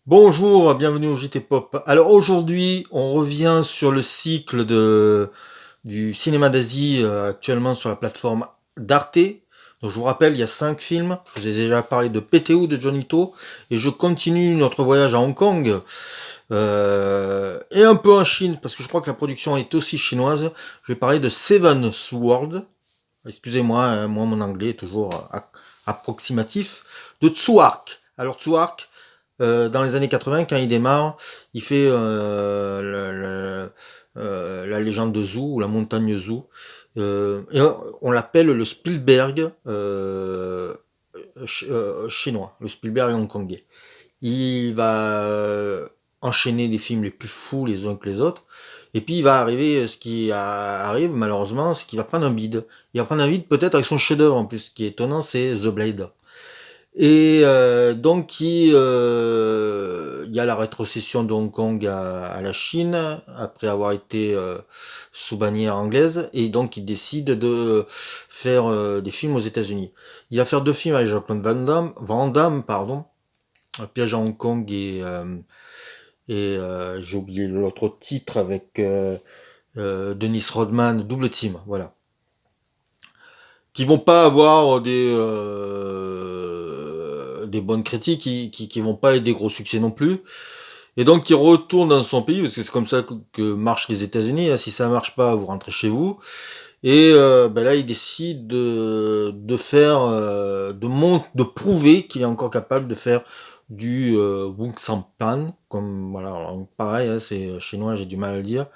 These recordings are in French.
Bonjour, bienvenue au JT Pop. Alors aujourd'hui, on revient sur le cycle du cinéma d'Asie actuellement sur la plateforme d'Arte. Donc je vous rappelle, il y a 5 films. Je vous ai déjà parlé de PTO de Johnny To et je continue notre voyage à Hong Kong et un peu en Chine parce que je crois que la production est aussi chinoise. Je vais parler de Seven Sword. Excusez-moi, hein, moi mon anglais est toujours approximatif. De Tsuark. Alors Tsuark, dans les années 80, quand il démarre, il fait la légende de Zhou, ou la montagne Zhou. Et on l'appelle le Spielberg chinois, le Spielberg hongkongais. Il va enchaîner des films les plus fous les uns que les autres. Et puis il va arriver, ce qui arrive malheureusement, c'est qu'il va prendre un bide. Il va prendre un bide peut-être avec son chef-d'œuvre en plus. Ce qui est étonnant, c'est The Blade. Et donc il y a la rétrocession de Hong Kong à la Chine après avoir été sous bannière anglaise, et donc il décide de faire des films aux États-Unis. Il va faire 2 films avec Jean-Claude Van Damme, pardon, Un piège à Hong Kong et j'ai oublié l'autre titre avec Dennis Rodman, Double Team, voilà. Qui vont pas avoir des bonnes critiques, qui vont pas être des gros succès non plus. Et donc il retourne dans son pays, parce que c'est comme ça que marchent les États-Unis, hein. Si ça marche pas, vous rentrez chez vous. Et là, il décide de faire, de prouver qu'il est encore capable de faire du Wung Sampan, comme voilà, alors, pareil, hein, c'est chinois, j'ai du mal à le dire,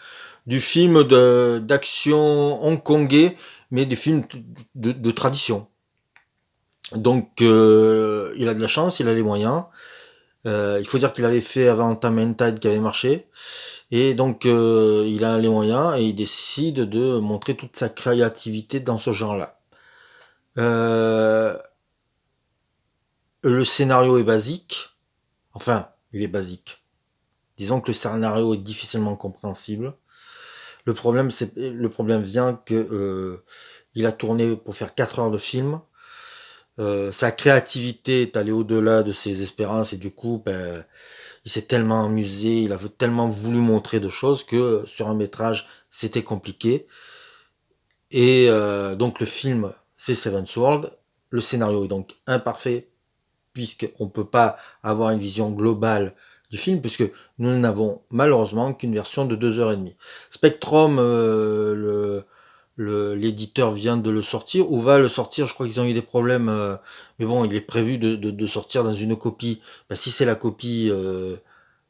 du film d'action hongkongais, mais des films de tradition. Donc, il a de la chance, il a les moyens. Il faut dire qu'il avait fait avant Time and Tide qui avait marché. Et donc, il a les moyens et il décide de montrer toute sa créativité dans ce genre-là. Euh, le scénario est basique. Enfin, il est basique. Disons que le scénario est difficilement compréhensible. Le problème vient que il a tourné pour faire 4 heures de film. Sa créativité est allée au-delà de ses espérances et du coup, il s'est tellement amusé, il a tellement voulu montrer de choses que sur un métrage, c'était compliqué. Et donc le film, c'est Seven Sword. Le scénario est donc imparfait puisqu'on ne peut pas avoir une vision globale du film, puisque nous n'avons malheureusement qu'une version de 2h30. Spectrum, l'éditeur vient de le sortir, ou va le sortir, je crois qu'ils ont eu des problèmes, mais bon, il est prévu de sortir dans une copie. Si c'est la copie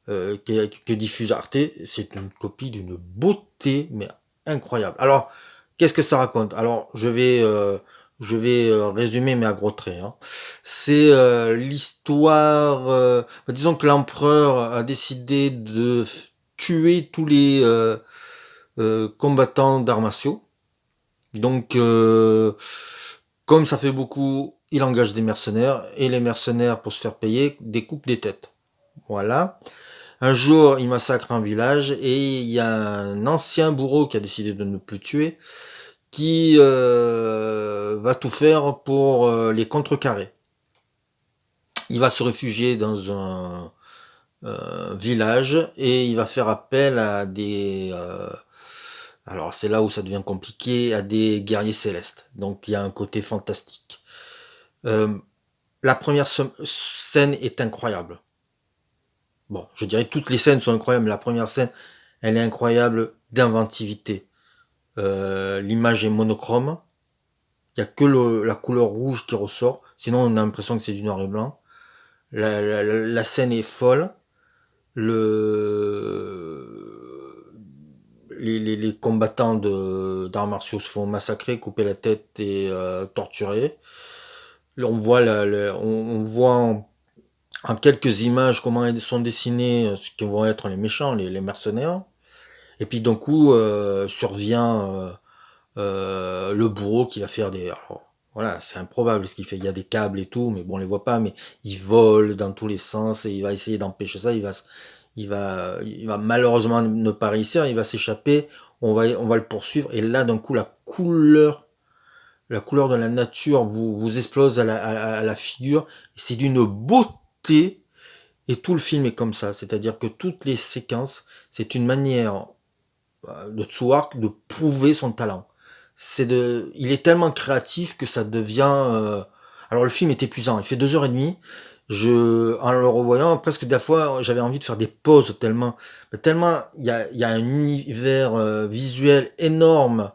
que diffuse Arte, c'est une copie d'une beauté, mais incroyable. Alors, qu'est-ce que ça raconte? Alors, je vais résumer, mais à gros traits, hein. C'est l'histoire. Disons que l'empereur a décidé de tuer tous les combattants d'arts martiaux. Donc, comme ça fait beaucoup, il engage des mercenaires, et les mercenaires, pour se faire payer, découpent des têtes. Voilà. Un jour, il massacre un village et il y a un ancien bourreau qui a décidé de ne plus tuer, qui va tout faire pour les contrecarrer. Il va se réfugier dans un village et il va faire appel à des... alors c'est là où ça devient compliqué, à des guerriers célestes. Donc il y a un côté fantastique. Euh, la première scène est incroyable. Bon, je dirais que toutes les scènes sont incroyables, mais la première scène, elle est incroyable d'inventivité. L'image est monochrome. Il n'y a que la couleur rouge qui ressort. Sinon, on a l'impression que c'est du noir et blanc. La scène est folle. Les combattants d'arts martiaux se font massacrer, couper la tête et torturer. Là, on voit en quelques images comment ils sont dessinés ce qui vont être les méchants, les mercenaires. Et puis d'un coup survient le bourreau qui va faire des... Alors, voilà, c'est improbable ce qu'il fait. Il y a des câbles et tout, mais bon, on les voit pas. Mais il vole dans tous les sens et il va essayer d'empêcher ça. Il va malheureusement ne pas réussir. Il va s'échapper. On va le poursuivre. Et là, d'un coup, la couleur de la nature vous explose à la figure. C'est d'une beauté. Et tout le film est comme ça, c'est-à-dire que toutes les séquences, c'est une manière de Tsouark de prouver son talent. Il est tellement créatif que ça devient. Alors le film est épuisant, il fait 2 heures et demie. En le revoyant, presque des fois, j'avais envie de faire des pauses tellement il y a un univers visuel énorme.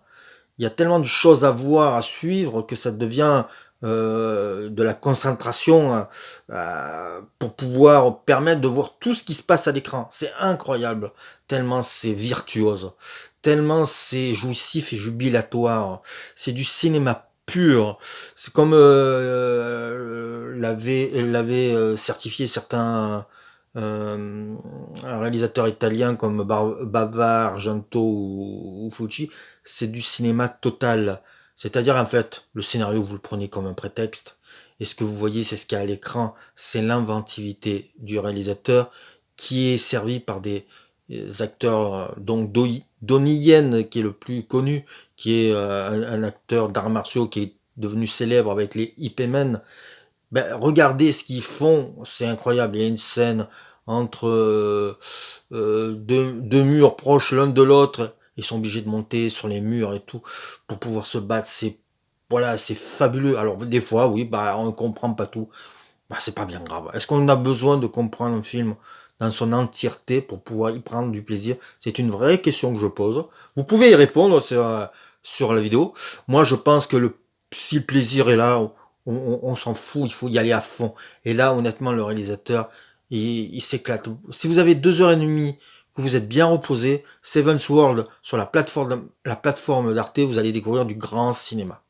Il y a tellement de choses à voir, à suivre, que ça devient de la concentration pour pouvoir permettre de voir tout ce qui se passe à l'écran. C'est incroyable, tellement c'est virtuose, tellement c'est jouissif et jubilatoire. C'est du cinéma pur. C'est comme l'avait certifié certains réalisateurs italiens comme Bava, Argento ou Fucci. C'est du cinéma total. C'est-à-dire, en fait, le scénario, vous le prenez comme un prétexte. Et ce que vous voyez, c'est ce qu'il y a à l'écran. C'est l'inventivité du réalisateur qui est servi par des acteurs, donc Donnie Yen, qui est le plus connu, qui est un acteur d'arts martiaux qui est devenu célèbre avec les Ip Men. Ben, regardez ce qu'ils font, c'est incroyable. Il y a une scène entre deux murs proches l'un de l'autre. Ils sont obligés de monter sur les murs et tout pour pouvoir se battre. C'est fabuleux. Alors des fois, oui, bah on ne comprend pas tout. Bah c'est pas bien grave. Est-ce qu'on a besoin de comprendre un film dans son entièreté pour pouvoir y prendre du plaisir? C'est une vraie question que je pose. Vous pouvez y répondre sur la vidéo. Moi, je pense que si le plaisir est là, on s'en fout, il faut y aller à fond. Et là, honnêtement, le réalisateur, il s'éclate. Si vous avez 2 heures et demie, que vous êtes bien reposé, Seven's World sur la plateforme d'Arte, vous allez découvrir du grand cinéma.